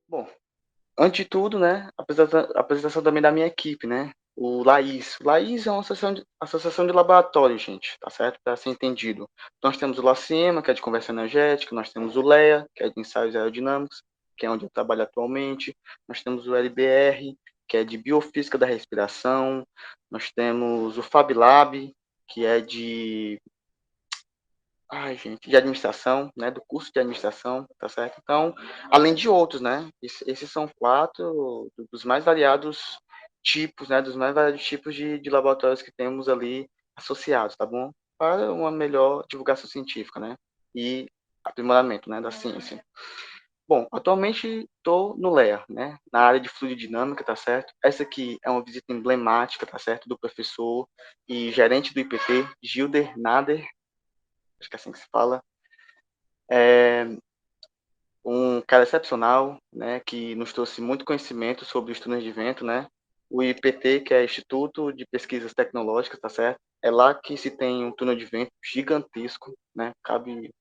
Bom, antes de tudo, né, apresentação também da minha equipe, né? O Laís. O Laís é uma associação de laboratório, gente, tá certo? Para ser entendido. Nós temos o LACIEMA, que é de conversão energética, nós temos o LEA, que é de ensaios aerodinâmicos, que é onde eu trabalho atualmente, nós temos o LBR, que é de biofísica da respiração, nós temos o FabLab, que é de ai, gente, de administração, né, do curso de administração, tá certo? Então, além de outros, né, esses são 4 dos mais variados tipos, né, dos mais variados tipos de laboratórios que temos ali associados, tá bom? Para uma melhor divulgação científica, né, e aprimoramento, né, da ciência. Bom, atualmente estou no LEA, né, na área de fluidodinâmica, tá certo? Essa aqui é uma visita emblemática, tá certo, do professor e gerente do IPT, Gilder Nader, acho que é assim que se fala, um cara excepcional, né, que nos trouxe muito conhecimento sobre os túneis de vento, né? O IPT, que é Instituto de Pesquisas Tecnológicas, tá certo? É lá que se tem um túnel de vento gigantesco, né? Cabe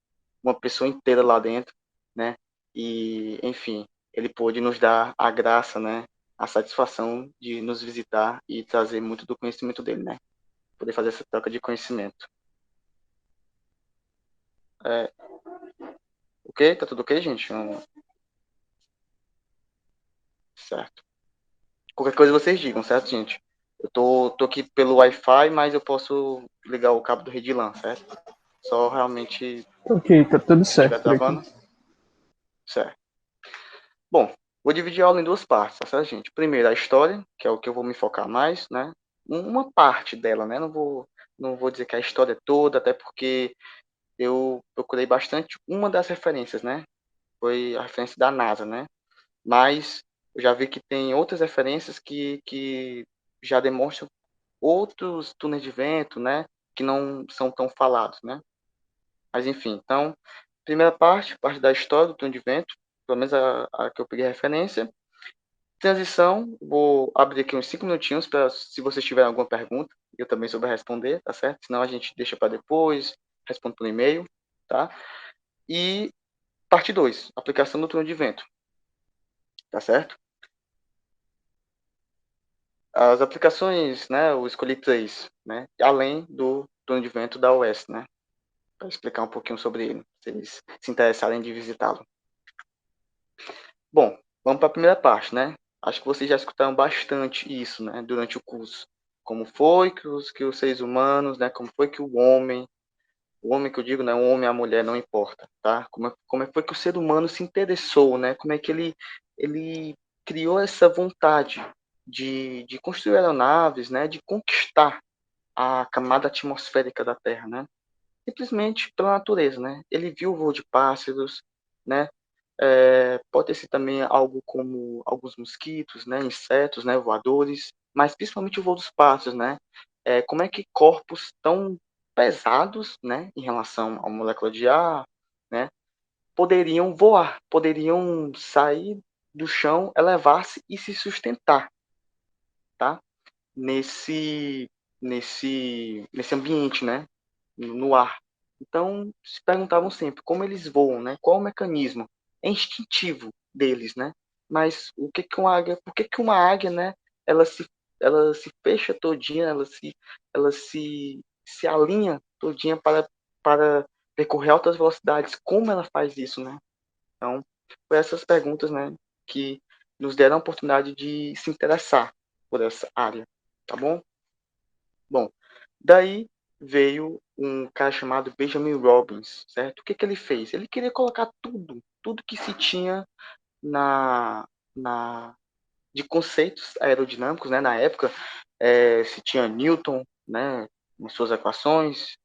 uma pessoa inteira lá dentro, né? E, enfim, ele pôde nos dar a graça, né? A satisfação de nos visitar e trazer muito do conhecimento dele, né? Poder fazer essa troca de conhecimento. É, ok? Tá tudo ok, gente? Certo. Qualquer coisa vocês digam, certo, gente? Eu tô aqui pelo Wi-Fi, mas eu posso ligar o cabo do rede LAN, certo? Só realmente Ok, tá tudo estiver certo por aqui. travando, certo. Bom, vou dividir a aula em 2 partes, tá certo, gente? Primeiro, a história, que é o que eu vou me focar mais, né? Uma parte dela, né? Não vou dizer que é a história toda, até porque eu procurei bastante uma das referências, né? Foi a referência da NASA, né? Mas eu já vi que tem outras referências que já demonstram outros túneis de vento, né, que não são tão falados, né? Mas enfim, então, primeira parte da história do túnel de vento, pelo menos a que eu peguei referência. Transição, vou abrir aqui uns 5 minutinhos para, se vocês tiverem alguma pergunta, eu também souber responder, tá certo? Senão a gente deixa para depois, responde por e-mail, tá? E parte 2, aplicação do túnel de vento, tá certo? As aplicações, né, eu escolhi 3, né, além do túnel de vento da UES, né? Para explicar um pouquinho sobre ele, se eles se interessarem de visitá-lo. Bom, vamos para a primeira parte, né? Acho que vocês já escutaram bastante isso, né, durante o curso. Como foi que os seres humanos, né, como foi que o homem que eu digo, né, o homem, a mulher, não importa, tá? Como foi que o ser humano se interessou, né? Como é que ele criou essa vontade de construir aeronaves, né, de conquistar a camada atmosférica da Terra, né? Simplesmente pela natureza, né? Ele viu o voo de pássaros, né? Pode ter sido também algo como alguns mosquitos, né? Insetos, né? Voadores, mas principalmente o voo dos pássaros, né? Como é que corpos tão pesados, né? Em relação à molécula de ar, né? Poderiam voar, poderiam sair do chão, elevar-se e se sustentar, tá? Nesse, nesse ambiente, né? No ar. Então, se perguntavam sempre como eles voam, né? Qual o mecanismo? É instintivo deles, né? Mas o que que uma águia, por que que uma águia, né? Ela se, ela se fecha todinha, ela se alinha todinha para percorrer altas velocidades. Como ela faz isso, né? Então, foi essas perguntas, né? Que nos deram a oportunidade de se interessar por essa área, tá bom? Bom, daí veio um cara chamado Benjamin Robbins, certo? O que que ele fez? Ele queria colocar tudo que se tinha na, na de conceitos aerodinâmicos, né? Na época, se tinha Newton, né? Com suas equações,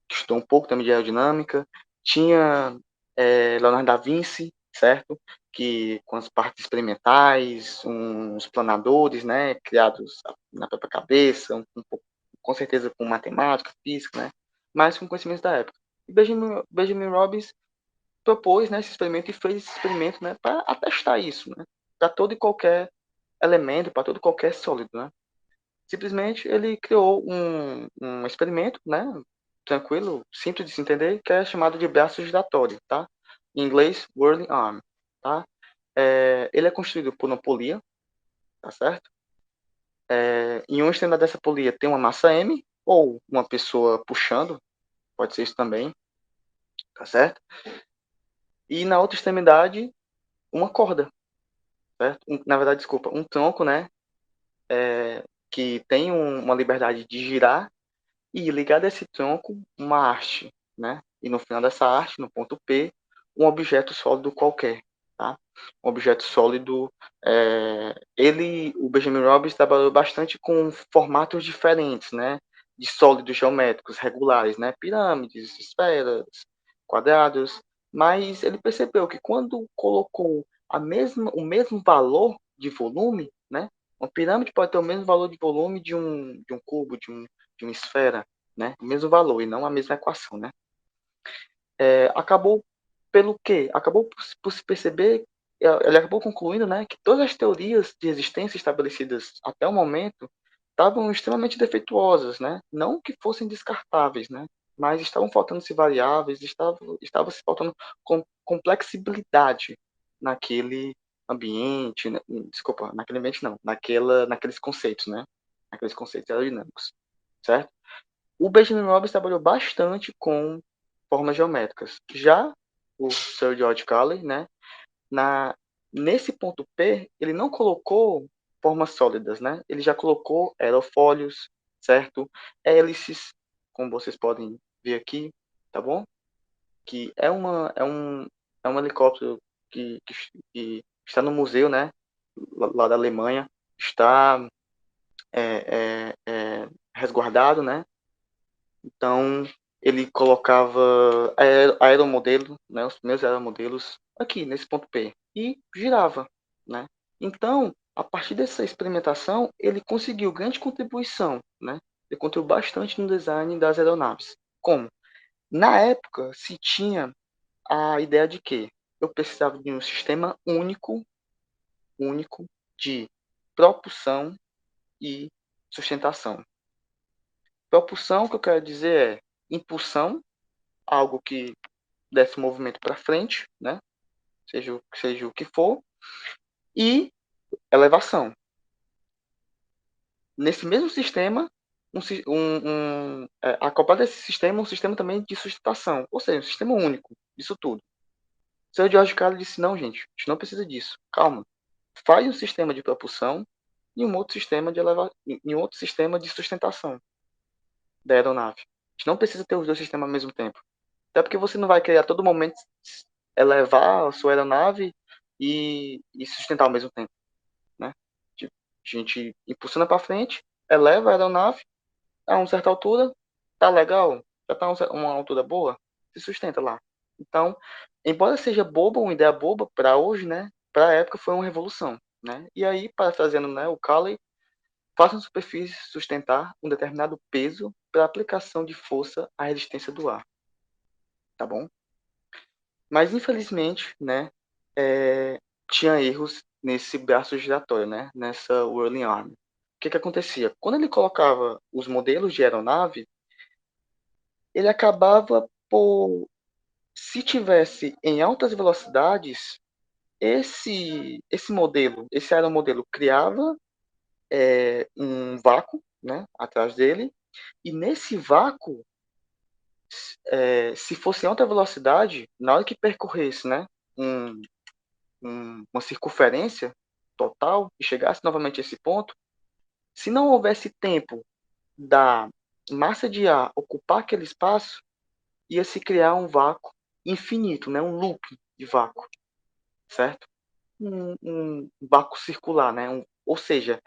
que estudou um pouco também de aerodinâmica, tinha Leonardo da Vinci, certo? Que com as partes experimentais, uns planadores, né? Criados na própria cabeça, um pouco com certeza com matemática, física, né? Mas com conhecimentos da época. E Benjamin Robbins propôs, né, esse experimento e fez esse experimento, né, para atestar isso, né? Para todo e qualquer elemento, para todo qualquer sólido, né? Simplesmente ele criou um experimento, né? Tranquilo, simples de se entender, que é chamado de braço giratório, tá? Em inglês, whirling arm, tá? Ele é construído por uma polia, tá certo? Em uma extremidade dessa polia tem uma massa M, ou uma pessoa puxando, pode ser isso também, tá certo? E na outra extremidade, uma corda, certo? Na verdade, desculpa, um tronco, né? Que tem uma liberdade de girar e ligado a esse tronco, uma haste, né? E no final dessa haste, no ponto P, um objeto sólido qualquer, tá? Um objeto sólido, o Benjamin Robbins trabalhou bastante com formatos diferentes, né? De sólidos geométricos regulares, né? Pirâmides, esferas, quadrados, mas ele percebeu que quando colocou o mesmo valor de volume, né? Uma pirâmide pode ter o mesmo valor de volume de um cubo, de uma esfera, né? O mesmo valor e não a mesma equação, né? Acabou pelo quê? Acabou por se perceber, ele acabou concluindo, né, que todas as teorias de existência estabelecidas até o momento estavam extremamente defeituosas, né? Não que fossem descartáveis, né? Mas estavam faltando-se variáveis, estava se faltando complexibilidade naquele ambiente, né? Desculpa, naquele ambiente não, naqueles conceitos, né? Naqueles conceitos aerodinâmicos, certo? O Benjamin Robbins trabalhou bastante com formas geométricas. Já o Sir George Cayley, né, na, nesse ponto P, ele não colocou formas sólidas, né? Ele já colocou aerofólios, certo? Hélices, como vocês podem ver aqui, tá bom? Que é um helicóptero que está no museu, né? Lá da Alemanha, está resguardado, né? Então, ele colocava aeromodelo, né, os primeiros aeromodelos, aqui, nesse ponto P, e girava, né? Então, a partir dessa experimentação, ele conseguiu grande contribuição, né? Ele contribuiu bastante no design das aeronaves. Como? Na época, se tinha a ideia de que eu precisava de um sistema único de propulsão e sustentação. Propulsão, o que eu quero dizer é impulsão, algo que desse movimento para frente, né? Seja o que for, e elevação. Nesse mesmo sistema, acoplado a esse sistema, um sistema também de sustentação, ou seja, um sistema único disso tudo. O Sr. George Cayley disse, não, gente, a gente não precisa disso, calma. Faz um sistema de propulsão e um outro sistema e um outro sistema de sustentação da aeronave. A gente não precisa ter os dois sistemas ao mesmo tempo. Até porque você não vai querer a todo momento elevar a sua aeronave e sustentar ao mesmo tempo, né? Tipo, a gente impulsiona para frente, eleva a aeronave a uma certa altura, tá legal, já tá uma altura boa, se sustenta lá. Então, embora seja boba, uma ideia boba para hoje, né? Para a época foi uma revolução, né? E aí, parafraseando, né, o Cayley, faça uma superfície sustentar um determinado peso para aplicação de força à resistência do ar, tá bom? Mas infelizmente, né, tinha erros nesse braço giratório, né, nessa whirling arm. O que que acontecia? Quando ele colocava os modelos de aeronave, ele acabava por, se tivesse em altas velocidades, esse aeromodelo criava um vácuo, né, atrás dele, e nesse vácuo, se fosse em alta velocidade, na hora que percorresse, né, um, uma circunferência total e chegasse novamente a esse ponto, se não houvesse tempo da massa de ar ocupar aquele espaço, ia se criar um vácuo infinito, né? Um loop de vácuo, certo? Um vácuo circular, né? Ou seja,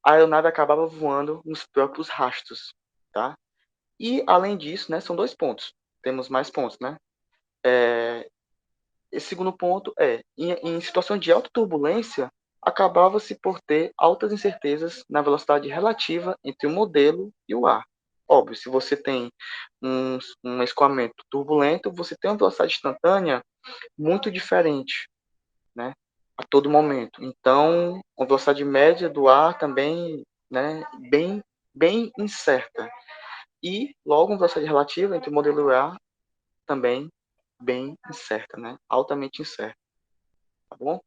a aeronave acabava voando nos próprios rastros, tá? E, além disso, né, são dois pontos. Temos mais pontos, né? Esse segundo ponto em situação de alta turbulência, acabava-se por ter altas incertezas na velocidade relativa entre o modelo e o ar. Óbvio, se você tem um escoamento turbulento, você tem uma velocidade instantânea muito diferente, né? a todo momento. Então, a velocidade média do ar também, né, bem incerta. E logo uma velocidade relativa entre o modelo A também bem incerta, né? Altamente incerta, tá bom?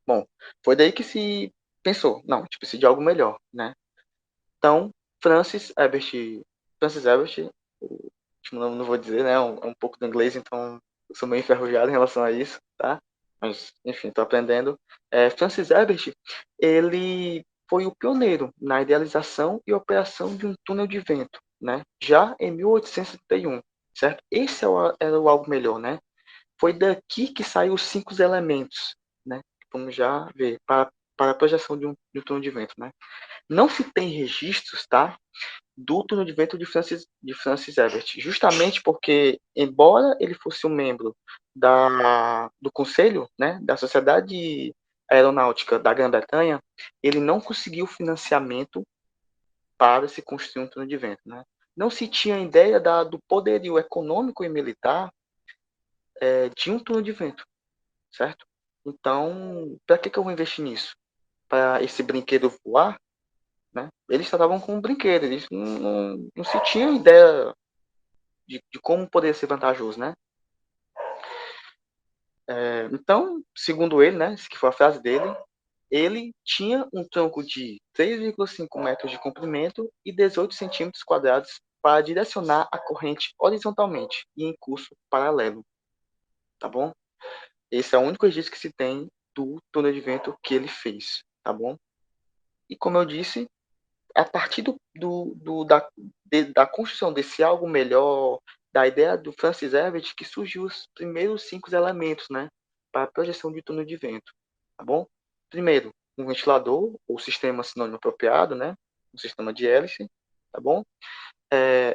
Bom, foi daí que se pensou, não, a gente precisa de algo melhor, né? Então, Francis Herbert, não vou dizer, né? Um pouco do inglês, então eu sou meio enferrujado em relação a isso, tá? Mas, enfim, estou aprendendo. Francis Herbert, ele foi o pioneiro na idealização e operação de um túnel de vento, né? Já em 1871, certo? Esse era o algo melhor, né? Foi daqui que saiu os 5 elementos, né? Vamos já ver, para a projeção de um túnel de vento, né? Não se tem registros, tá? Do túnel de vento de Francis Herbert, justamente porque, embora ele fosse um membro do conselho, né, da Sociedade Aeronáutica da Grã-Bretanha, ele não conseguiu financiamento para se construir um túnel de vento, né? Não se tinha ideia do poderio econômico e militar de um túnel de vento, certo? Então, para que eu vou investir nisso? Para esse brinquedo voar? Né? Eles tratavam como um brinquedo, eles não se tinham ideia de como poderia ser vantajoso, né? Então, segundo ele, né, que foi a frase dele, ele tinha um tronco de 3,5 metros de comprimento e 18 centímetros quadrados para direcionar a corrente horizontalmente e em curso paralelo, tá bom? Esse é o único registro que se tem do túnel de vento que ele fez, tá bom? E como eu disse, a partir da construção desse algo melhor, da ideia do Francis Herbert, que surgiu os primeiros 5 elementos, né, para a projeção de túnel de vento, tá bom? Primeiro, um ventilador, ou sistema sinônimo apropriado, né, um sistema de hélice, tá bom?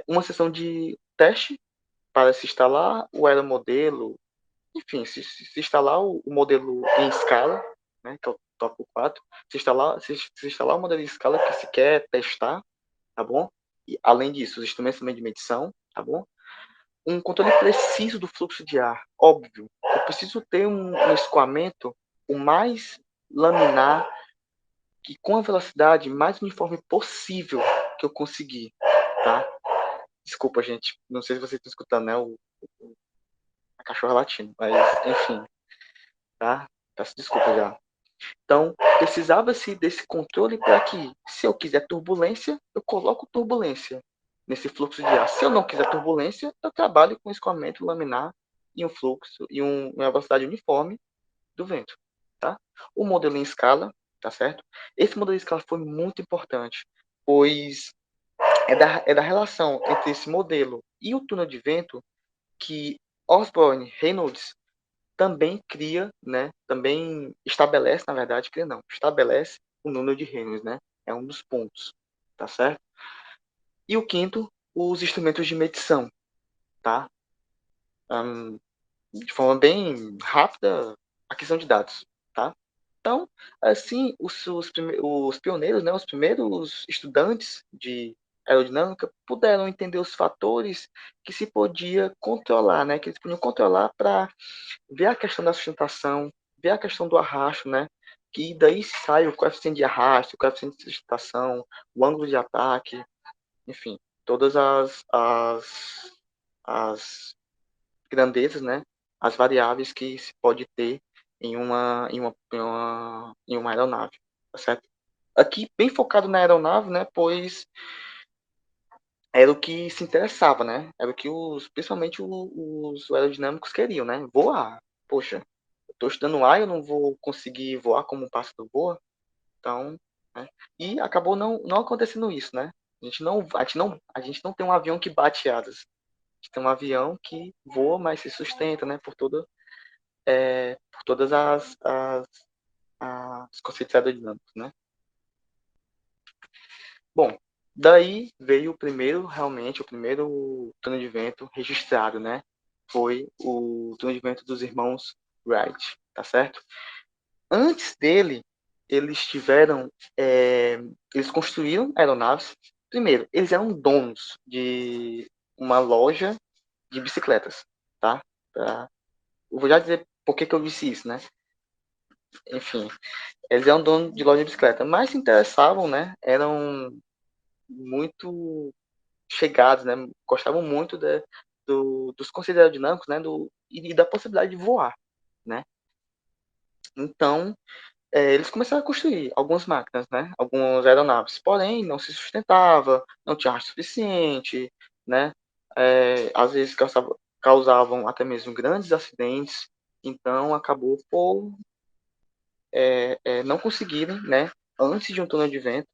Uma sessão de teste para se instalar o aeromodelo, enfim, se instalar o modelo em escala, né, que é o tópico 4, se instalar o modelo em escala que se quer testar, tá bom? E, além disso, os instrumentos também de medição, tá bom? Um controle preciso do fluxo de ar, óbvio. Eu preciso ter um escoamento o mais laminar e com a velocidade mais uniforme possível que eu conseguir, tá? Desculpa, gente. Não sei se vocês estão escutando, né? A cachorra latindo, mas enfim, tá? Peço desculpa já. Então, precisava-se desse controle para que, se eu quiser turbulência, eu coloco turbulência nesse fluxo de ar. Se eu não quiser turbulência, eu trabalho com escoamento laminar e um fluxo e uma velocidade uniforme do vento, tá? O modelo em escala, tá certo? Esse modelo em escala foi muito importante, pois é da relação entre esse modelo e o túnel de vento que Osborne Reynolds também cria, né, também estabelece, na verdade, cria não, estabelece o número de Reynolds, né? É um dos pontos, tá certo? E o quinto, os instrumentos de medição, tá? Um, de forma bem rápida, aquisição de dados, tá? Então, assim, os pioneiros, né, os primeiros estudantes de aerodinâmica puderam entender os fatores que se podia controlar, né, que eles podiam controlar para ver a questão da sustentação, ver a questão do arrasto, né? Que daí sai o coeficiente de arrasto, o coeficiente de sustentação, o ângulo de ataque, enfim, todas as grandezas, né? As variáveis que se pode ter em uma aeronave, tá certo? Aqui, bem focado na aeronave, né? Pois era o que se interessava, né? Era o que principalmente os aerodinâmicos queriam, né? Voar. Poxa, estou estudando ar, eu não vou conseguir voar como um pássaro voa, então, né? E acabou não acontecendo isso, né? A gente não tem um avião que bate asas. A gente tem um avião que voa, mas se sustenta, né? Por todas as conceitos aerodinâmicos, né? Bom, daí veio o primeiro túnel de vento registrado, né? Foi o túnel de vento dos irmãos Wright, tá certo? Antes dele, eles tiveram, eles construíram aeronaves. Primeiro, eles eram donos de uma loja de bicicletas, tá? Eu vou já dizer por que eu disse isso, né? enfim, eles eram donos de loja de bicicleta, mas se interessavam, né? Eram muito chegados, né? Gostavam muito dos conceitos aerodinâmicos, né? E da possibilidade de voar, né? Então, eles começaram a construir algumas máquinas, né? Algumas aeronaves, porém não se sustentava, não tinha ar suficiente, né? Às vezes causavam até mesmo grandes acidentes, então acabou por não conseguirem, né? Antes de um túnel de vento,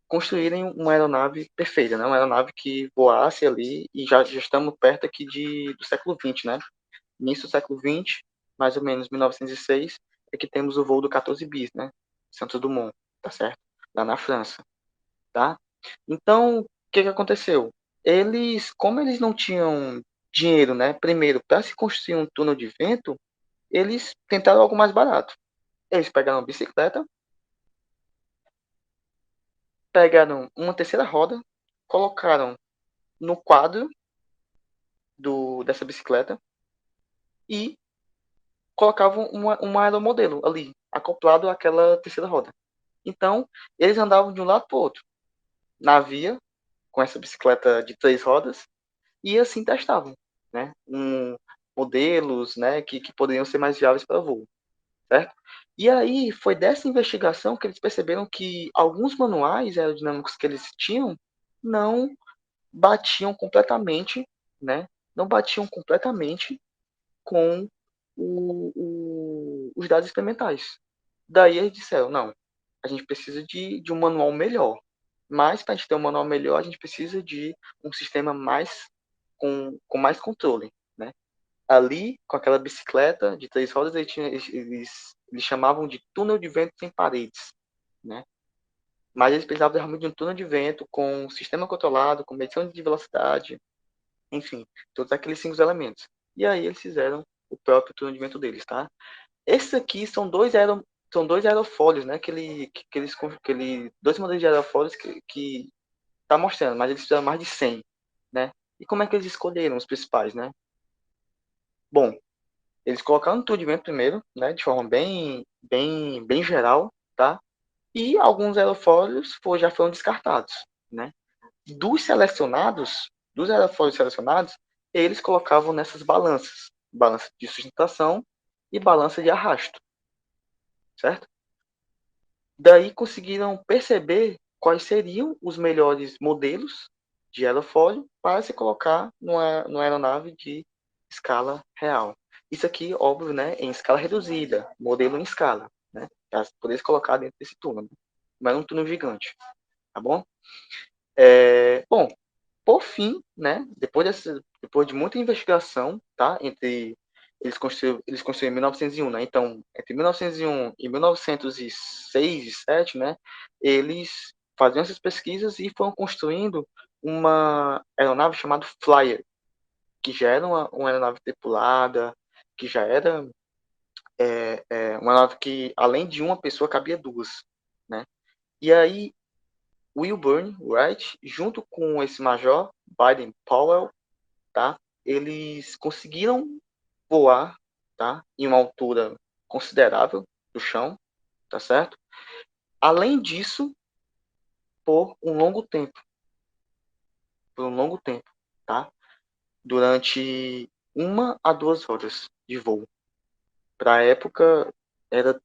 construírem uma aeronave perfeita, né? Uma aeronave que voasse ali, e já estamos perto aqui do século XX, né? Início do século XX, mais ou menos 1906, é que temos o voo do 14 bis, né? Santos Dumont, tá certo? Lá na França, tá? Então, o que que aconteceu? Como eles não tinham dinheiro, né? Primeiro, para se construir um túnel de vento, eles tentaram algo mais barato. Eles pegaram uma bicicleta, pegaram uma terceira roda, colocaram no quadro dessa bicicleta e colocavam uma aeromodelo ali, acoplado àquela terceira roda. Então, eles andavam de um lado para o outro, na via, com essa bicicleta de 3 rodas, e assim testavam, né? Modelos, né, que poderiam ser mais viáveis para voo, certo? E aí foi dessa investigação que eles perceberam que alguns manuais aerodinâmicos que eles tinham não batiam completamente, né? Não batiam completamente com os dados experimentais. Daí eles disseram, não, a gente precisa de um manual melhor. Mas para a gente ter um manual melhor, a gente precisa de um sistema com mais controle, né? Ali, com aquela bicicleta de 3 rodas, eles chamavam de túnel de vento sem paredes, né? Mas eles precisavam realmente de um túnel de vento com um sistema controlado, com medição de velocidade, enfim, todos aqueles 5 elementos. E aí eles fizeram o próprio túnel de vento deles, tá? Esses aqui são dois aerofólios, né? Dois modelos de aerofólios que tá mostrando, mas eles fizeram mais de 100, né? E como é que eles escolheram os principais, né? Bom, eles colocaram no túnel de vento primeiro, né? De forma bem geral, tá? E alguns aerofólios já foram descartados, né? Dos aerofólios selecionados, eles colocavam nessas balanças, balança de sustentação e balança de arrasto, certo? Daí conseguiram perceber quais seriam os melhores modelos de aerofólio para se colocar numa aeronave de escala real. Isso aqui, óbvio, né, em escala reduzida, modelo em escala, né, para poder se colocar dentro desse túnel. Né? Não é um túnel gigante, tá bom? Bom, por fim, né, depois de muita investigação, tá, eles construíram em 1901, né? Então, entre 1901 e 1906 e 7, né, eles faziam essas pesquisas e foram construindo uma aeronave chamada Flyer, que já era uma aeronave tripulada, que já era uma aeronave que, além de uma pessoa, cabia duas, né? E aí, Wilbur Wright, junto com esse major, Baden Powell, tá? Eles conseguiram voar, tá? Em uma altura considerável do chão, tá certo? Além disso, por um longo tempo, tá? Durante 1 a 2 horas de voo. Para a época era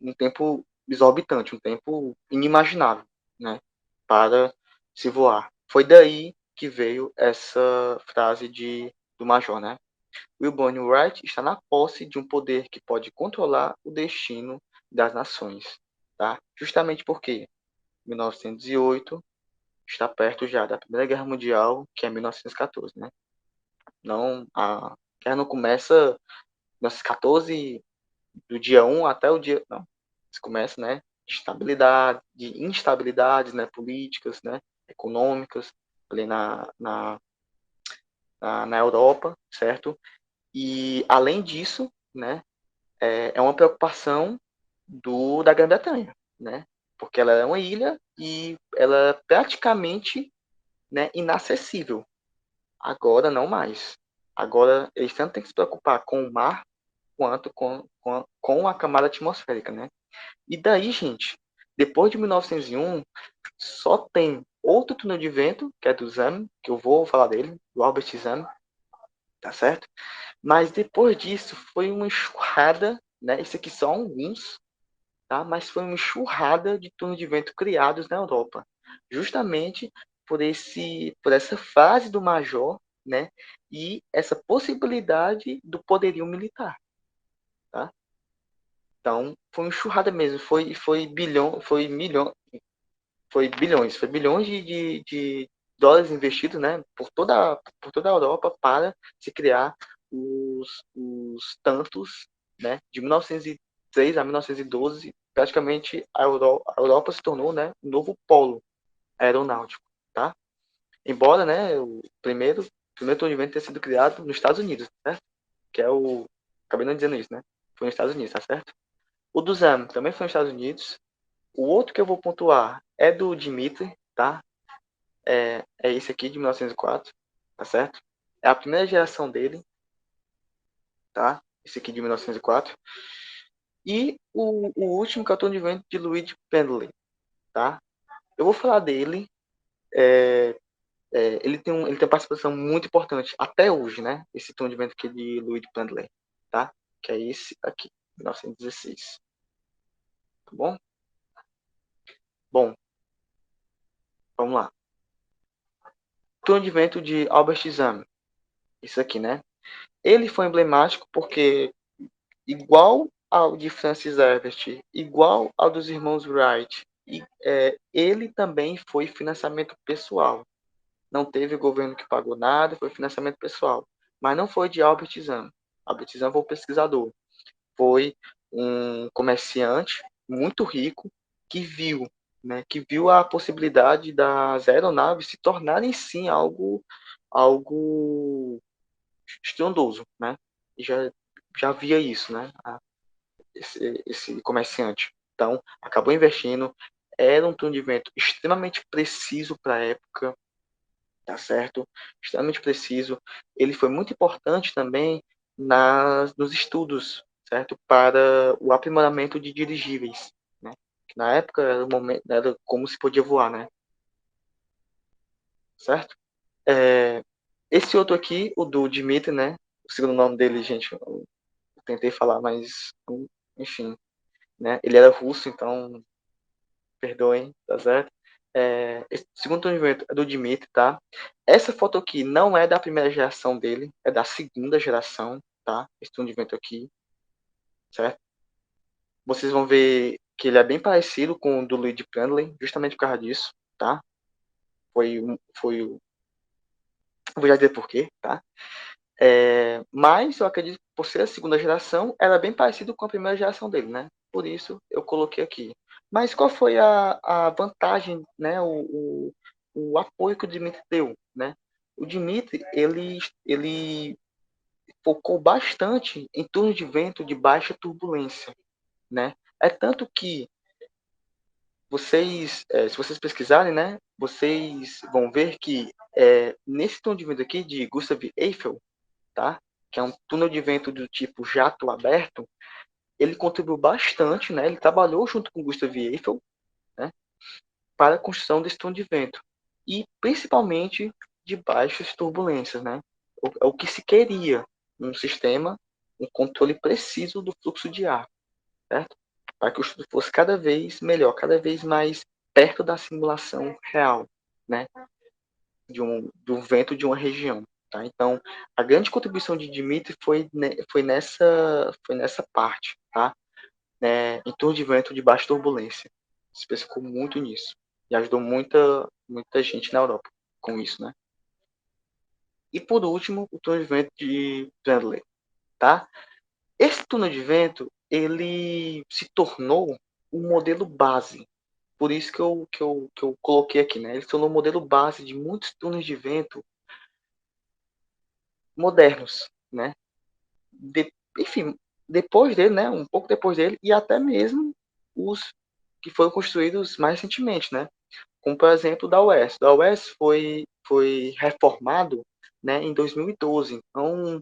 um tempo exorbitante, um tempo inimaginável, né? Para se voar. Foi daí que veio essa frase do major, né? Wilbur Wright está na posse de um poder que pode controlar o destino das nações, tá? Justamente porque 1908 está perto já da Primeira Guerra Mundial, que é 1914, né? Não, a guerra não começa 1914 do dia 1 até o dia, não. Isso começa, né, de instabilidades, né, políticas, né, econômicas ali na Europa, certo? E além disso, né, é uma preocupação da Grã-Bretanha, né? Porque ela é uma ilha e ela é praticamente, né, inacessível. Agora não mais. Agora eles tanto têm que se preocupar com o mar, quanto com a camada atmosférica, né? E daí, gente, depois de 1901, só tem outro túnel de vento, que é do Zame, que eu vou falar dele, do Albert Zame, tá certo? Mas depois disso foi uma enxurrada, né? Isso aqui são alguns, tá? Mas foi uma enxurrada de túneis de vento criados na Europa, justamente por essa fase do Major, né? E essa possibilidade do poderio militar, tá? Então foi uma enxurrada mesmo, foi bilhões de dólares investidos, né? Por toda a Europa para se criar os tantos, né? De 1903 a 1912, praticamente a Europa se tornou, né, um novo polo aeronáutico, tá? Embora, né, o primeiro torre de vento tenha sido criado nos Estados Unidos, certo? Que é o, acabei não dizendo isso, né? Foi nos Estados Unidos, tá certo? O do ZAM também foi nos Estados Unidos. O outro que eu vou pontuar é do Dimitri, tá? É esse aqui de 1904, tá certo? É a primeira geração dele, tá? Esse aqui de 1904. E o último que eu estou de vento de Luigi Pendley, tá? Eu vou falar dele. é, ele tem uma participação muito importante até hoje, né? Esse tom de vento aqui de Luigi Pendley, tá? Que é esse aqui, 1916. Tá bom? Bom, vamos lá. Tom de vento de Albert Zame. Isso aqui, né? Ele foi emblemático porque, igual ao de Francis Herbert, igual ao dos irmãos Wright, ele também foi financiamento pessoal. Não teve governo que pagou nada, foi financiamento pessoal. Mas não foi de Albert Zahn. Albert Zahn foi um pesquisador. Foi um comerciante muito rico que viu a possibilidade das aeronaves se tornarem sim algo estrondoso, né? E já via isso, né? Esse comerciante. Então, acabou investindo. Era um turno de vento extremamente preciso para a época, tá certo? Extremamente preciso. Ele foi muito importante também nos estudos, certo? Para o aprimoramento de dirigíveis, né? Que na época era, o momento, era como se podia voar, né? Certo? É, esse outro aqui, o do Dmitry, né? O segundo nome dele, gente, eu tentei falar, mas enfim, né? Ele era russo, então perdoem, tá certo? Esse segundo evento é do Dmitry, tá? Essa foto aqui não é da primeira geração dele, é da segunda geração, tá? Esse evento aqui, certo? Vocês vão ver que ele é bem parecido com o do Luigi Prandtl, justamente por causa disso, tá? Vou já dizer por quê, tá? Mas eu acredito que por ser a segunda geração, era bem parecido com a primeira geração dele, né? Por isso eu coloquei aqui. Mas qual foi a vantagem, né? O apoio que o Dmitry deu, né? O Dmitry, ele focou bastante em turnos de vento de baixa turbulência, né? É tanto que se vocês pesquisarem, né? Vocês vão ver que nesse turno de vento aqui de Gustav Eiffel, tá? Que é um túnel de vento do tipo jato aberto, ele contribuiu bastante, né? Ele trabalhou junto com Gustav Eiffel, né? Para a construção desse túnel de vento e principalmente de baixas turbulências, né? O que se queria um sistema, um controle preciso do fluxo de ar, certo? Para que o estudo fosse cada vez melhor, cada vez mais perto da simulação real, né? Do vento de uma região. Tá? Então, a grande contribuição de Dmitry foi nessa parte, tá? Em torno de vento de baixa turbulência. Se especificou muito nisso. E ajudou muita gente na Europa com isso, né? E por último, o túnel de vento de Bradley, tá? Esse túnel de vento, ele se tornou um modelo base. Por isso que eu coloquei aqui, né? Ele se tornou um modelo base de muitos túneis de vento modernos, né? Enfim, depois dele, né? Um pouco depois dele, e até mesmo os que foram construídos mais recentemente, né? Como, por exemplo, da UES. Da UES foi reformado, né, em 2012. Então,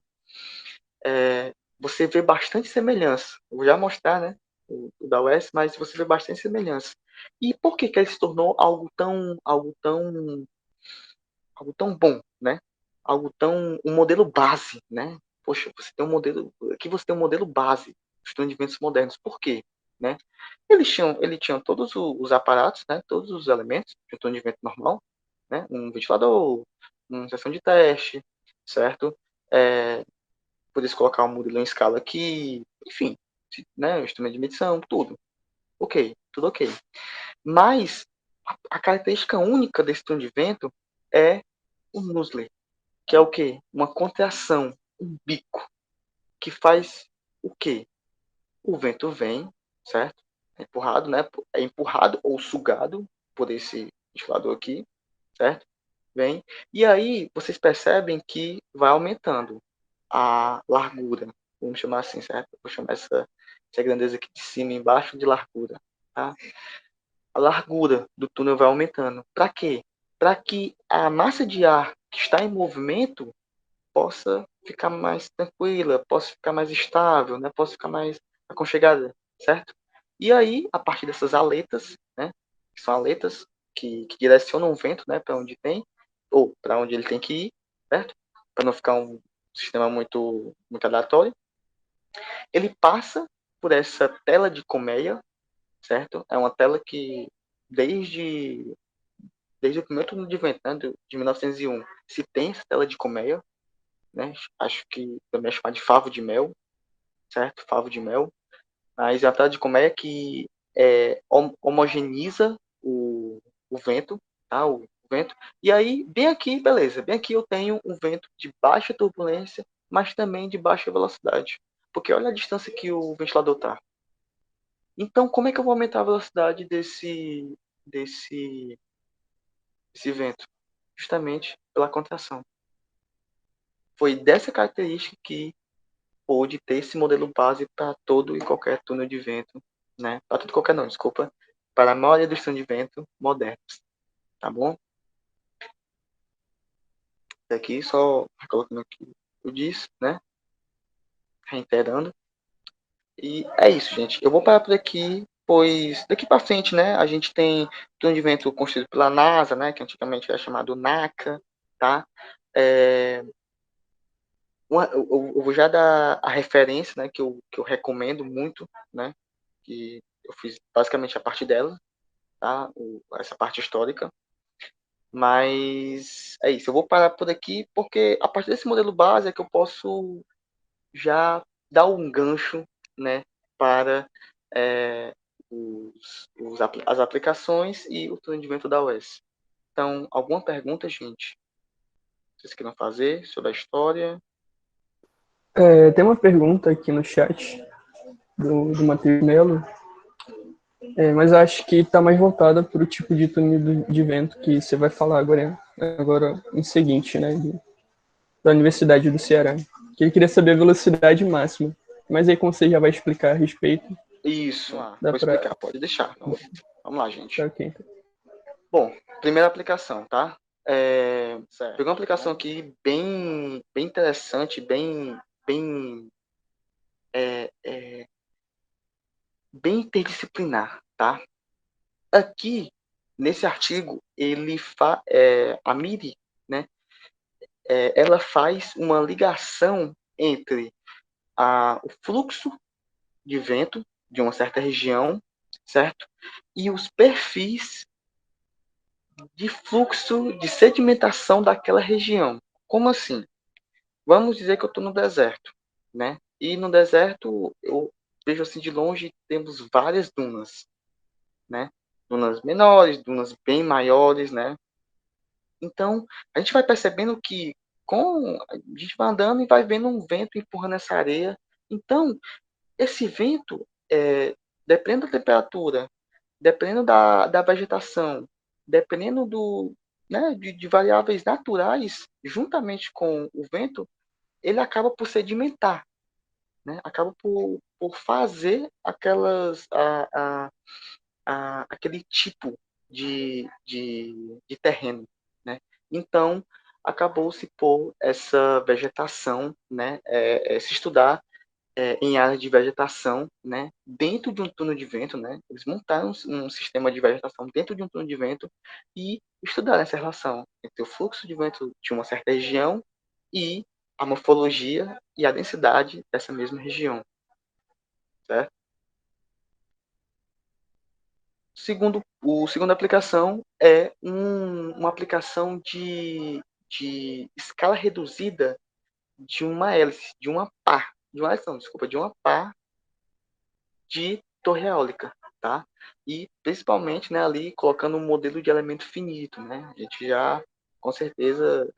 você vê bastante semelhança. Eu vou já mostrar, né, o da UES, mas você vê bastante semelhança. E por que que ele se tornou algo tão bom, né? Algo tão um modelo base, né? Poxa, você tem um modelo, aqui você tem um modelo base dos instrumentos modernos. Por quê, né? Ele tinha todos os aparatos, né? Todos os elementos de um torno de vento normal, né? Um ventilador, uma seção de teste, certo? É, poder colocar um modelo em escala aqui, enfim, né? O instrumento de medição, tudo. Ok, tudo ok. Mas a característica única desse torno de vento é o musley, que é o quê? Uma contração, um bico, que faz o quê? O vento vem, certo? É empurrado, né? É empurrado ou sugado por esse ventilador aqui, certo? Vem. E aí vocês percebem que vai aumentando a largura. Vamos chamar assim, certo? Vou chamar essa grandeza aqui de cima e embaixo de largura. Tá? A largura do túnel vai aumentando. Para quê? Para que a massa de ar que está em movimento possa ficar mais tranquila, possa ficar mais estável, né? Possa ficar mais aconchegada, certo? E aí, a partir dessas aletas, né? Que são aletas que direcionam o vento, né? Para onde tem, ou para onde ele tem que ir, certo? Para não ficar um sistema muito aleatório. Ele passa por essa tela de colmeia, certo? É uma tela que, desde, desde o primeiro turno de vento, né? De 1901, se tem essa tela de colmeia, né? Acho que também é chamado de favo de mel, certo? Favo de mel. Mas a tela de colmeia que homogeneiza o vento, tá? O vento. E aí, bem aqui, beleza. Bem aqui eu tenho um vento de baixa turbulência, mas também de baixa velocidade. Porque olha a distância que o ventilador está. Então, como é que eu vou aumentar a velocidade desse, desse vento? Justamente pela contração. Foi dessa característica que pôde ter esse modelo base para todo e qualquer túnel de vento, né? Para todo e qualquer não, desculpa. Para a maioria dos túneis de vento modernos, tá bom? Aqui só colocando aqui o que eu disse, né? Reiterando. E é isso, gente. Eu vou parar por aqui, pois daqui para frente, né? A gente tem túnel de vento construído pela NASA, né? Que antigamente era chamado NACA, tá? É, eu vou já dar a referência, né? Que eu recomendo muito, né? Que eu fiz basicamente a parte dela, tá? Essa parte histórica. Mas é isso. Eu vou parar por aqui porque a partir desse modelo base é que eu posso já dar um gancho, né? Para as aplicações e o atendimento da UES. Então, alguma pergunta, gente? Vocês queiram fazer sobre a história? Tem uma pergunta aqui no chat do Matheus Melo, mas eu acho que está mais voltada para o tipo de túnel de vento que você vai falar agora em seguinte, né, da Universidade do Ceará. Que ele queria saber a velocidade máxima, mas aí como você já vai explicar a respeito, Isso, dá vou para... explicar, pode deixar. Vamos lá, Tá gente. ok. Bom, primeira aplicação, tá? Peguei uma aplicação aqui bem interessante, bem, é, é, bem interdisciplinar, tá? Aqui, nesse artigo, a MIRI, né, ela faz uma ligação entre o fluxo de vento de uma certa região, certo? E os perfis de fluxo de sedimentação daquela região. Como assim? Vamos dizer que eu estou no deserto, né? E no deserto eu vejo assim de longe temos várias dunas, né? Dunas menores, dunas bem maiores, né? Então a gente vai percebendo que a gente vai andando e vai vendo um vento empurrando essa areia. Então esse vento, dependendo da temperatura, dependendo da vegetação, dependendo né, de variáveis naturais, juntamente com o vento, ele acaba por sedimentar, né? Acaba por fazer aquele tipo de terreno, né? Então, acabou-se por essa vegetação, né? Se estudar em áreas de vegetação, né, dentro de um túnel de vento, né, eles montaram um sistema de vegetação dentro de um túnel de vento e estudaram essa relação entre o fluxo de vento de uma certa região e a morfologia e a densidade dessa mesma região, certo? Segunda aplicação é uma aplicação de escala reduzida de uma hélice, de uma pá, de uma hélice não, desculpa, de uma pá de torre eólica, tá? E principalmente, né, ali colocando um modelo de elemento finito, né? A gente já, com certeza,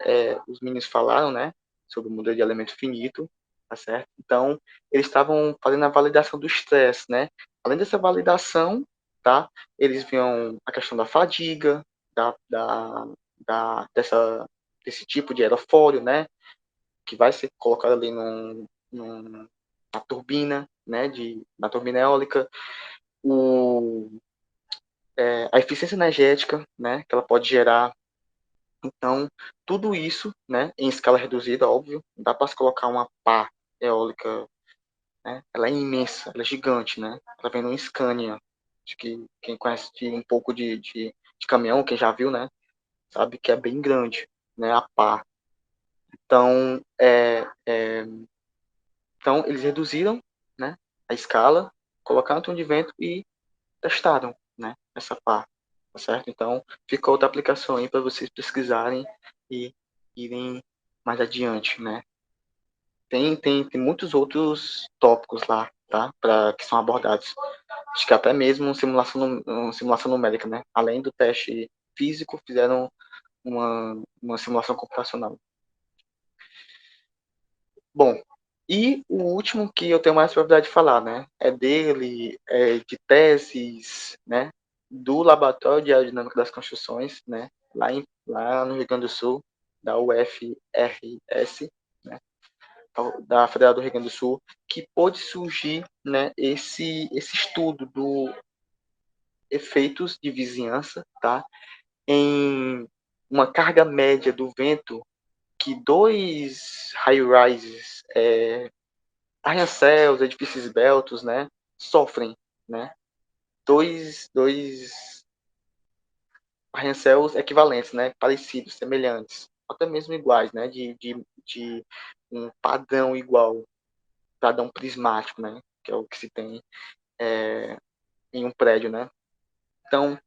os meninos falaram, né, sobre o modelo de elemento finito, tá certo? Então, eles estavam fazendo a validação do estresse, né? Além dessa validação, tá? Eles viam a questão da fadiga, da, da, desse tipo de aerofólio, né? Que vai ser colocado ali na turbina, né, na turbina eólica, a eficiência energética, né, que ela pode gerar. Então, tudo isso, né, em escala reduzida, óbvio, dá para se colocar uma pá eólica, né, ela é imensa, ela é gigante, né, ela vem num Scania, acho que quem conhece um pouco de caminhão, quem já viu, né, sabe que é bem grande, né, a pá. Então, então eles reduziram, né, a escala, colocaram um tom de vento e testaram, né, essa parte, tá certo? Então, fica outra aplicação aí para vocês pesquisarem e irem mais adiante, né? Tem muitos outros tópicos lá, tá? Que são abordados. Acho que até mesmo simulação numérica, né? Além do teste físico, fizeram uma simulação computacional. Bom, e o último que eu tenho mais propriedade de falar, né, de teses, né, do Laboratório de Aerodinâmica das Construções, né, lá no Rio Grande do Sul, da UFRS, né, da Federal do Rio Grande do Sul, que pôde surgir, né, esse estudo do efeitos de vizinhança, tá, em uma carga média do vento que dois high-rises arranha-céus, edifícios esbeltos, né, sofrem, né, dois arranha-céus equivalentes, né, parecidos, semelhantes, até mesmo iguais, né, de um padrão igual, padrão prismático, né, que é o que se tem em um prédio, né. Então,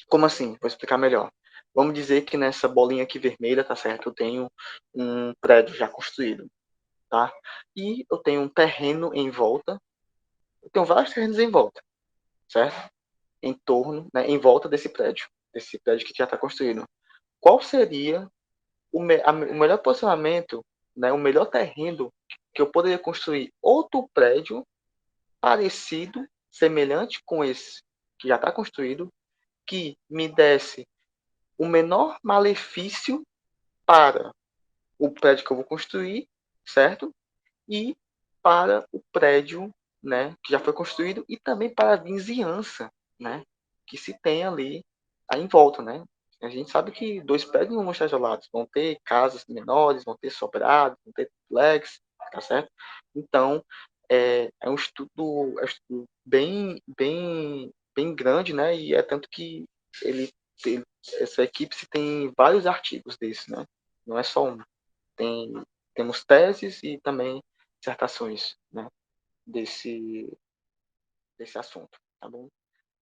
como assim? Vou explicar melhor. Vamos dizer que nessa bolinha aqui vermelha, tá certo? Eu tenho um prédio já construído, tá? E eu tenho um terreno em volta, eu tenho vários terrenos em volta, certo? Em torno, né, em volta desse prédio que já está construído. Qual seria o melhor posicionamento, né, o melhor terreno que eu poderia construir outro prédio parecido, semelhante com esse que já está construído, que me desse o menor malefício para o prédio que eu vou construir, certo? E para o prédio, né, que já foi construído e também para a vizinhança, né, que se tem ali em volta, né? A gente sabe que dois prédios não vão estar isolados, vão ter casas menores, vão ter sobrados, vão ter flex, tá certo? Então, é um estudo bem grande, né? E é tanto que essa equipe se tem vários artigos desse, né? Não é só um. Tem, temos teses e também dissertações, né, desse, desse assunto, tá bom?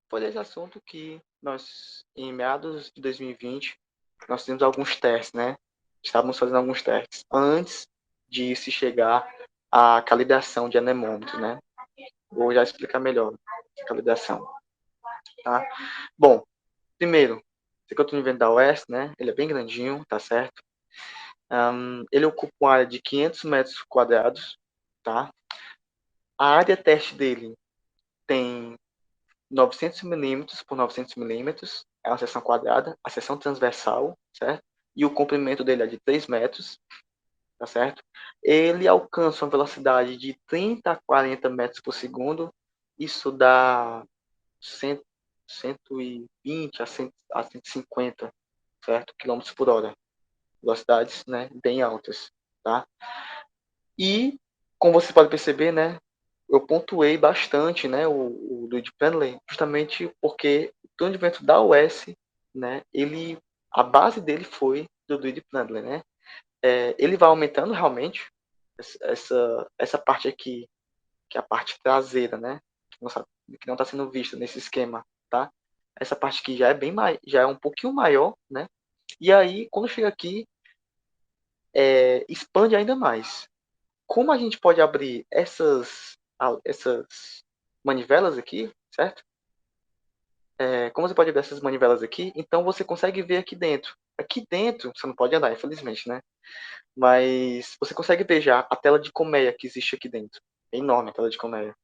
Foi desse assunto que nós, em meados de 2020, nós fizemos alguns testes, né? Estávamos fazendo alguns testes antes de se chegar à calibração de anemômetro, né? Vou já explicar melhor a calibração, tá? Bom, primeiro, esse aqui é o túnel de vento da Oeste, né? Ele é bem grandinho, tá certo? Ele ocupa uma área de 500 metros quadrados, tá? A área teste dele tem 900 milímetros por 900 milímetros, é uma seção quadrada, a seção transversal, certo? E o comprimento dele é de 3 metros, tá certo? Ele alcança uma velocidade de 30 a 40 metros por segundo, isso dá 100, 120 a 150, certo? Quilômetros por hora, velocidades, né, bem altas, tá? E como você pode perceber, né, eu pontuei bastante, né, o Luigi Pendley, justamente porque o túnel de vento da US, né, a base dele foi do Luigi Pendley, né. Ele vai aumentando realmente essa parte aqui, que é a parte traseira, né, que não está sendo vista nesse esquema, tá? Essa parte aqui já é já é um pouquinho maior, né? E aí, quando chega aqui, expande ainda mais. Como a gente pode abrir essas manivelas aqui, certo? Como você pode abrir essas manivelas aqui, então você consegue ver aqui dentro. Aqui dentro, você não pode andar, infelizmente, né? Mas você consegue ver já a tela de colmeia que existe aqui dentro. É enorme a tela de colmeia.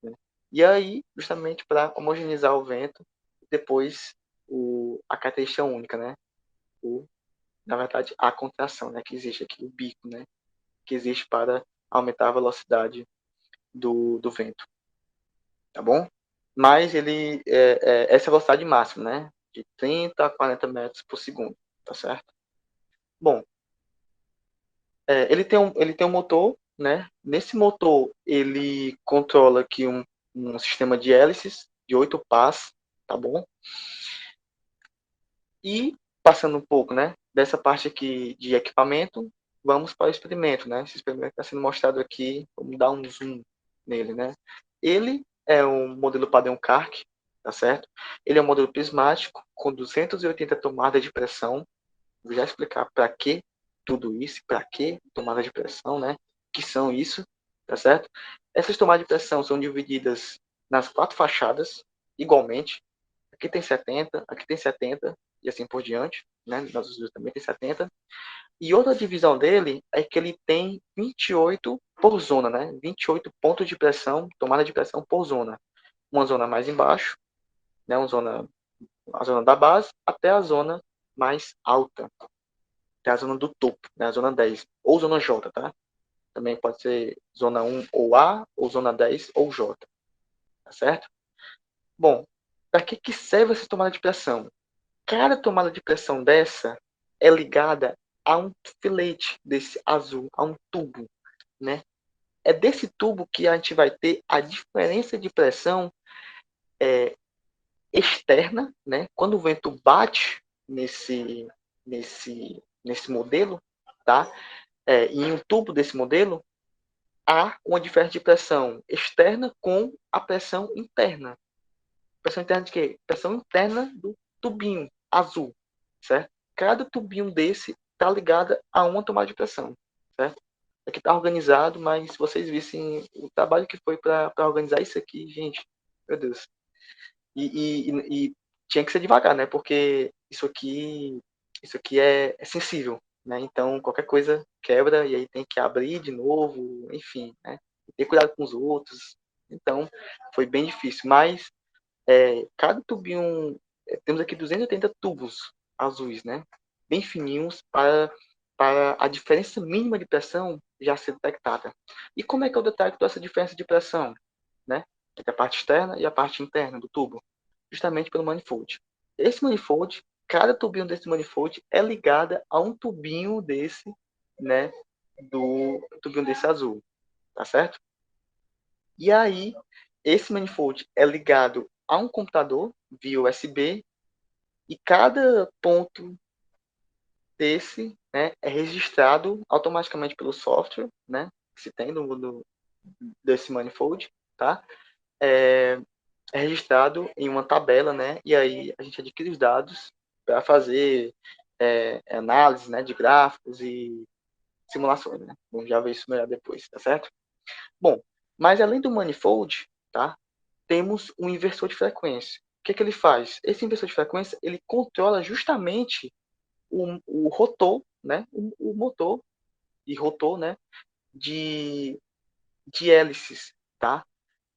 Né? E aí, justamente para homogeneizar o vento, depois a característica única, né? Na verdade, a contração, né? Que existe aqui, o bico, né? Que existe para aumentar a velocidade do vento, tá bom? Mas essa é a velocidade máxima, né? De 30 a 40 metros por segundo, tá certo? Bom, ele tem um motor, né? Nesse motor, ele controla aqui um sistema de hélices de 8 pás, tá bom? E, passando um pouco, né? Dessa parte aqui de equipamento, vamos para o experimento, né? Esse experimento está sendo mostrado aqui, vamos dar um zoom nele, né? Ele é um modelo padrão CARC, tá certo? Ele é um modelo prismático com 280 tomadas de pressão. Vou já explicar para que tudo isso, para que tomada de pressão, né? Que são isso, tá certo? Essas tomadas de pressão são divididas nas 4 fachadas, igualmente. Aqui tem 70, aqui tem 70, e assim por diante, né? Nas outras também tem 70. E outra divisão dele é que ele tem 28 por zona, né? 28 pontos de pressão, tomada de pressão por zona. Uma zona mais embaixo, né? A zona da base, até a zona mais alta, até a zona do topo, né? A zona 10, ou zona J, tá? Também pode ser zona 1 ou A, ou zona 10 ou J, tá certo? Bom, para que serve essa tomada de pressão? Cada tomada de pressão dessa é ligada a um filete desse azul, a um tubo, né? É desse tubo que a gente vai ter a diferença de pressão externa, né? Quando o vento bate nesse modelo, tá? Em um tubo desse modelo, há uma diferença de pressão externa com a pressão interna. Pressão interna de quê? Pressão interna do tubinho azul, certo? Cada tubinho desse está ligado a uma tomada de pressão, certo? Aqui está organizado, mas se vocês vissem o trabalho que foi para organizar isso aqui, gente, meu Deus. E tinha que ser devagar, né? Porque isso aqui é sensível, né? Então qualquer coisa quebra e aí tem que abrir de novo, enfim, né? Ter cuidado com os outros. Então foi bem difícil, mas cada tubinho, temos aqui 280 tubos azuis, né? Bem fininhos para a diferença mínima de pressão já ser detectada. E como é que eu detecto essa diferença de pressão, né? Entre a parte externa e a parte interna do tubo, justamente pelo manifold. Esse manifold, cada tubinho desse manifold é ligado a um tubinho desse, né? Do tubinho desse azul, tá certo? E aí, esse manifold é ligado a um computador via USB e cada ponto desse, né, é registrado automaticamente pelo software, né, que se tem desse manifold, tá? É, é registrado em uma tabela, né, e aí a gente adquire os dados para fazer análise, né, de gráficos e simulações, né? Vamos já ver isso melhor depois, tá certo? Bom, mas além do manifold, tá? Temos um inversor de frequência. O que ele faz? Esse inversor de frequência ele controla justamente o rotor, né? O motor e rotor, né? De, de hélices, tá?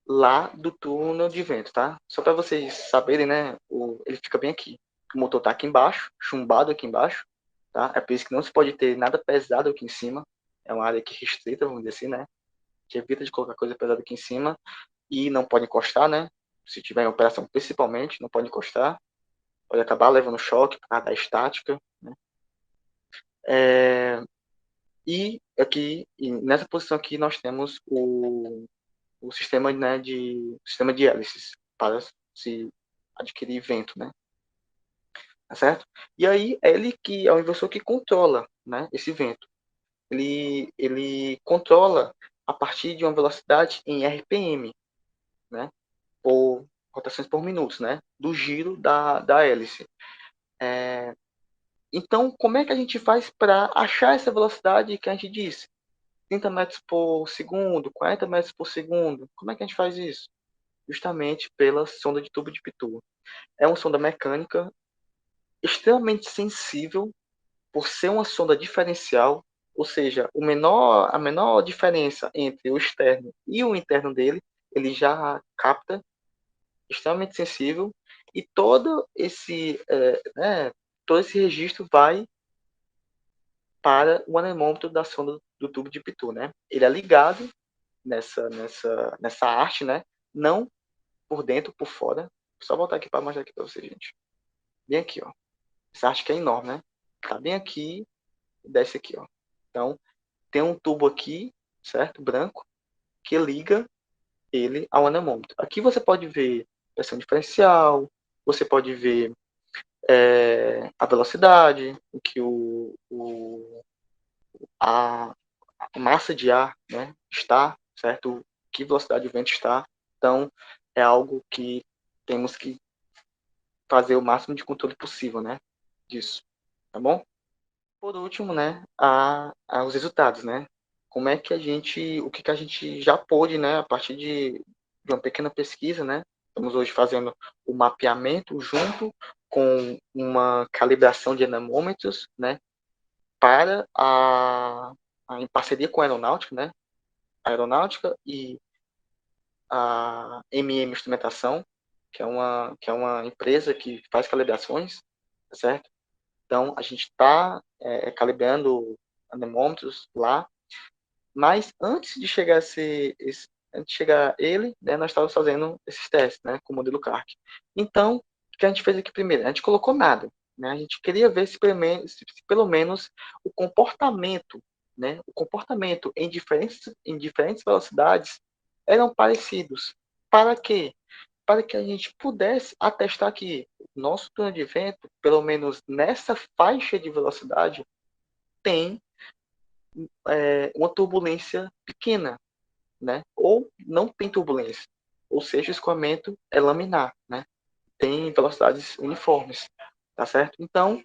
Lá do túnel de vento, tá? Só para vocês saberem, né? Ele fica bem aqui. O motor tá aqui embaixo, chumbado aqui embaixo, tá? É por isso que não se pode ter nada pesado aqui em cima. É uma área aqui restrita, vamos dizer assim, né? Que evita de colocar coisa pesada aqui em cima e não pode encostar, né? Se tiver em operação, principalmente, não pode encostar. Pode acabar levando choque por causa da estática. Né? E aqui, nessa posição aqui, nós temos o sistema, né, sistema de hélices para se adquirir vento, né? Tá certo? E aí, ele que é o inversor que controla, né, esse vento. Ele controla a partir de uma velocidade em RPM, né? Por rotações por minuto, né? Do giro da hélice. Então, como é que a gente faz para achar essa velocidade que a gente disse? 30 metros por segundo, 40 metros por segundo. Como é que a gente faz isso? Justamente pela sonda de tubo de Pitot. É uma sonda mecânica extremamente sensível por ser uma sonda diferencial, ou seja, a menor diferença entre o externo e o interno dele, ele já capta, extremamente sensível, e todo esse registro vai para o anemômetro da sonda do tubo de Pitot, né? Ele é ligado nessa arte, né? Não por dentro, por fora. Vou só voltar aqui para mostrar aqui para vocês, gente. Bem aqui, ó. Essa arte que é enorme, né? Tá bem aqui e desce aqui, ó. Então, tem um tubo aqui, certo? Branco, que liga ele ao anemômetro. Aqui você pode ver pressão diferencial, você pode ver a velocidade, o que a massa de ar, né, está, certo? Que velocidade o vento está. Então, é algo que temos que fazer o máximo de controle possível, né, disso, tá bom? Por último, né, os resultados, né? Como é que o que a gente já pôde, né, a partir de uma pequena pesquisa, né? Estamos hoje fazendo o mapeamento junto com uma calibração de anemômetros, né, para em parceria com a aeronáutica, né? A aeronáutica e a Instrumentação, que é uma empresa que faz calibrações, tá certo? Então, a gente está calibrando anemômetros lá, mas antes de chegar antes de chegar ele, né, nós estávamos fazendo esses testes, né, com o modelo CARC. Então, o que a gente fez aqui primeiro? A gente colocou nada, né? A gente queria ver se pelo menos o comportamento, né, o comportamento em diferentes velocidades eram parecidos. Para quê? Para que a gente pudesse atestar que o nosso túnel de vento, pelo menos nessa faixa de velocidade, tem uma turbulência pequena, né? Ou não tem turbulência, ou seja, o escoamento é laminar, né? Tem velocidades uniformes, tá certo? Então,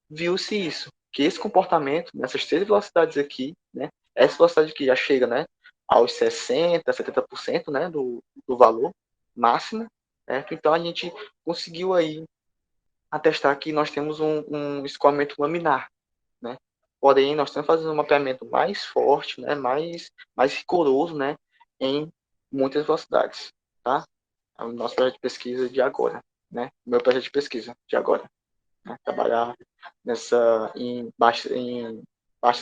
viu-se isso, que esse comportamento, nessas três velocidades aqui, né? Essa velocidade que já chega, né? Aos 60%, 70%, né? Do valor máximo, certo? Então, a gente conseguiu aí atestar que nós temos um escoamento laminar, né? Porém, nós estamos fazendo um mapeamento mais forte, né? Mais rigoroso, né? Em muitas velocidades, tá? É o nosso projeto de pesquisa de agora, né? O meu projeto de pesquisa de agora, né? Trabalhar em baixas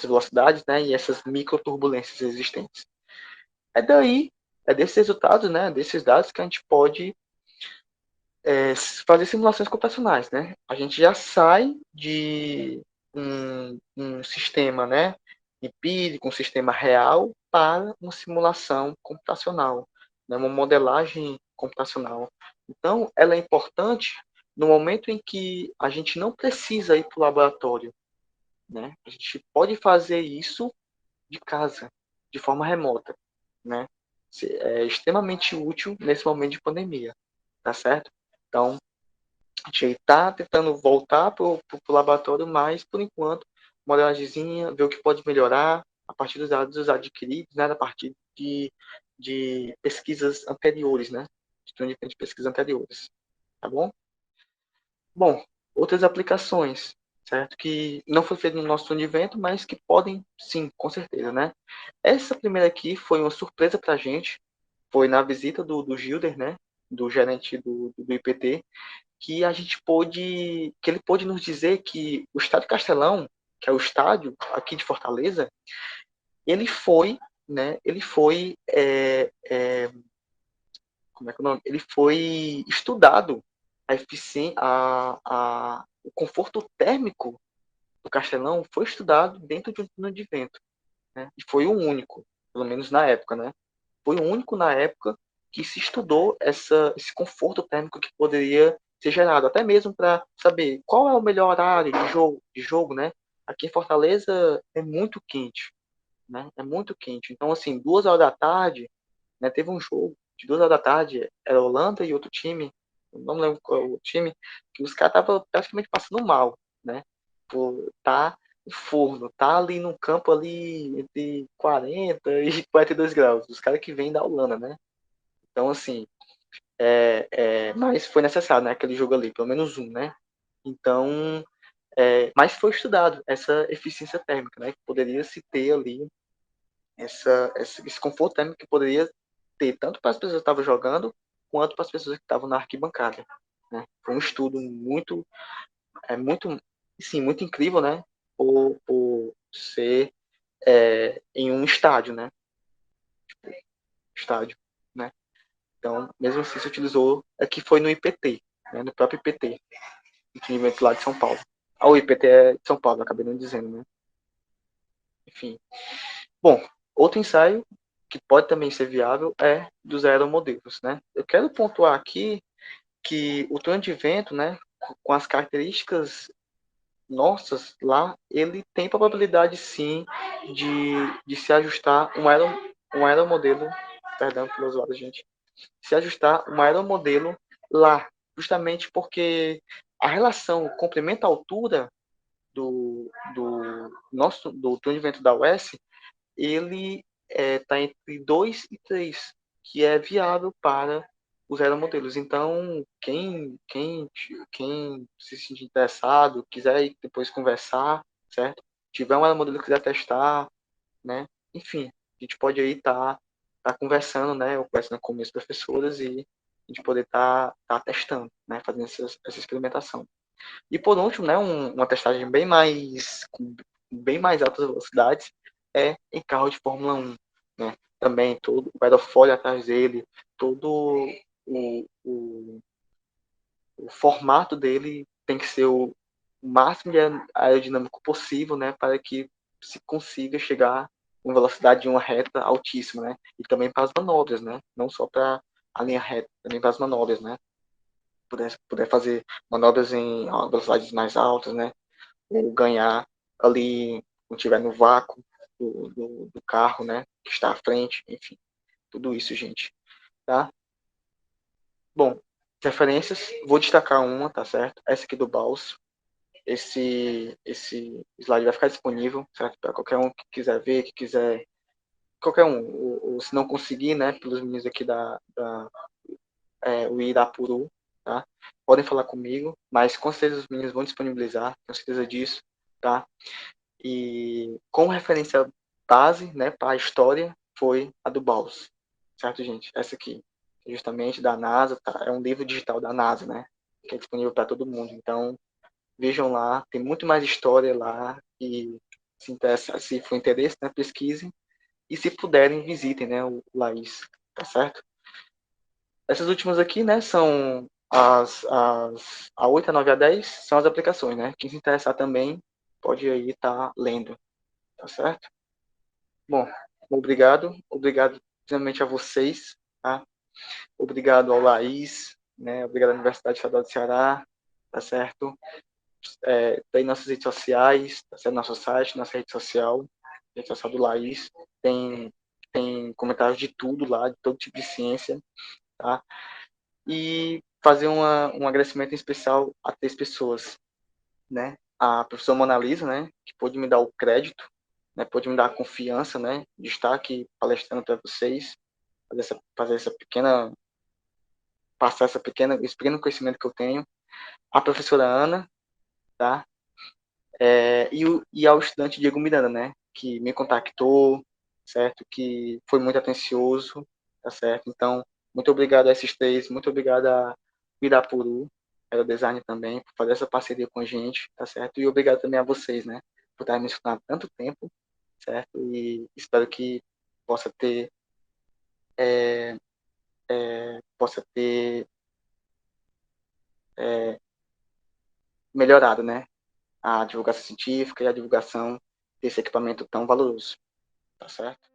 velocidades, né? E essas microturbulências existentes. É daí, é desses resultados, né? Desses dados que a gente pode fazer simulações computacionais, né? A gente já sai de um sistema, né, empírico, um sistema real, para uma simulação computacional, né, uma modelagem computacional. Então, ela é importante no momento em que a gente não precisa ir para o laboratório, né? A gente pode fazer isso de casa, de forma remota, né? É extremamente útil nesse momento de pandemia, tá certo? Então, a gente está tentando voltar para o laboratório, mas, por enquanto, modelagemzinha, ver o que pode melhorar a partir dos dados adquiridos, né, a partir de pesquisas anteriores, né, de pesquisas anteriores, tá bom? Bom, outras aplicações, certo? Que não foi feito no nosso turno de vento, mas que podem, sim, com certeza, né? Essa primeira aqui foi uma surpresa para a gente, foi na visita do Gilder, né, do gerente do IPT, que ele pôde nos dizer que o Estádio Castelão, que é o estádio aqui de Fortaleza, ele foi, né, como é que é o nome? Ele foi estudado a eficiência, o conforto térmico do Castelão foi estudado dentro de um túnel de vento, né? E foi o único, pelo menos na época, né? Foi o único na época que se estudou esse conforto térmico que poderia ser gerado, até mesmo para saber qual é o melhor horário de jogo, né? Aqui em Fortaleza é muito quente, né? É muito quente. Então, assim, 2 horas da tarde, né? Teve um jogo de 2 horas da tarde, era Holanda e outro time, não lembro qual é o time, que os caras estavam praticamente passando mal, né? Por tá no forno, tá ali no campo ali entre 40 e 42 graus, os caras que vêm da Holanda, né? Então, assim, mas foi necessário, né? Aquele jogo ali, pelo menos um, né? Então, mas foi estudado essa eficiência térmica, né? Que poderia se ter ali esse conforto térmico que poderia ter tanto para as pessoas que estavam jogando quanto para as pessoas que estavam na arquibancada, né? Foi um estudo muito, sim, muito incrível, né? Por ser em um estádio, né? Estádio, né? Então, mesmo assim, se utilizou que foi no IPT, né? No próprio IPT, evento lá de São Paulo. O IPT é de São Paulo, acabei não dizendo, né? Enfim. Bom, outro ensaio que pode também ser viável é dos aeromodelos, né? Eu quero pontuar aqui que o túnel de vento, né, com as características nossas lá, ele tem probabilidade sim de se ajustar um aeromodelo, perdão pelos lados, gente, se ajustar um aeromodelo lá, justamente porque a relação comprimento-altura do túnel de vento da UES, ele está entre 2 e 3, que é viável para os aeromodelos. Então, quem se sentir interessado, quiser ir depois conversar, certo? Tiver um aeromodelo que quiser testar, né? Enfim, a gente pode aí tá conversando, né? Eu conversando com minhas professoras e a gente poder tá testando, né? Fazendo essa experimentação. E por último, né, uma testagem com bem mais altas velocidades é em carro de Fórmula 1. Né? Também todo o aerofólio atrás dele, todo o formato dele tem que ser o máximo de aerodinâmico possível, né, para que se consiga chegar com velocidade de uma reta altíssima, né? E também para as manobras, né? Não só para a linha reta, também para as manobras, né? Puder fazer manobras em velocidades mais altas, né? Ou ganhar ali, quando estiver no vácuo do carro, né? Que está à frente, enfim, tudo isso, gente, tá? Bom, referências, vou destacar uma, tá certo? Essa aqui do Baus. Esse slide vai ficar disponível, certo? Para qualquer um que quiser ver, que quiser. Qualquer um, ou se não conseguir, né? Pelos meninos aqui o Irapuru, tá? Podem falar comigo, mas com certeza os meninos vão disponibilizar, tenho certeza disso, tá? E como referência base, né, para a história, foi a do Baus, certo, gente? Essa aqui, justamente da NASA, tá? É um livro digital da NASA, né? Que é disponível para todo mundo. Então, vejam lá, tem muito mais história lá e se for interesse, né, pesquisem e se puderem, visitem, né, o Laís, tá certo? Essas últimas aqui, né, são a 8, a 9 a 10 são as aplicações, né? Quem se interessar também pode aí estar lendo, tá certo? Bom, obrigado principalmente a vocês, tá? Obrigado ao Laís, né? Obrigado à Universidade Estadual do Ceará, tá certo? Tem nossas redes sociais, tá certo? Nosso site, nossa rede social do Laís, tem comentários de tudo lá, de todo tipo de ciência, tá? E fazer um agradecimento especial a 3 pessoas, né? A professora Mona Lisa, né? Que pôde me dar o crédito, né? Pôde me dar a confiança, né? De estar aqui palestrando para vocês, fazer essa pequena, passar esse pequeno conhecimento que eu tenho. A professora Ana, tá? E ao estudante Diego Miranda, né? Que me contactou, certo? Que foi muito atencioso, tá certo? Então, muito obrigado a esses 3, muito obrigado a Irapuru, era design também, por fazer essa parceria com a gente, tá certo? E obrigado também a vocês, né? Por estarem me escutando há tanto tempo, certo? E espero que possa ter, é, possa ter é, melhorado, né? A divulgação científica e a divulgação desse equipamento tão valoroso. tá certo?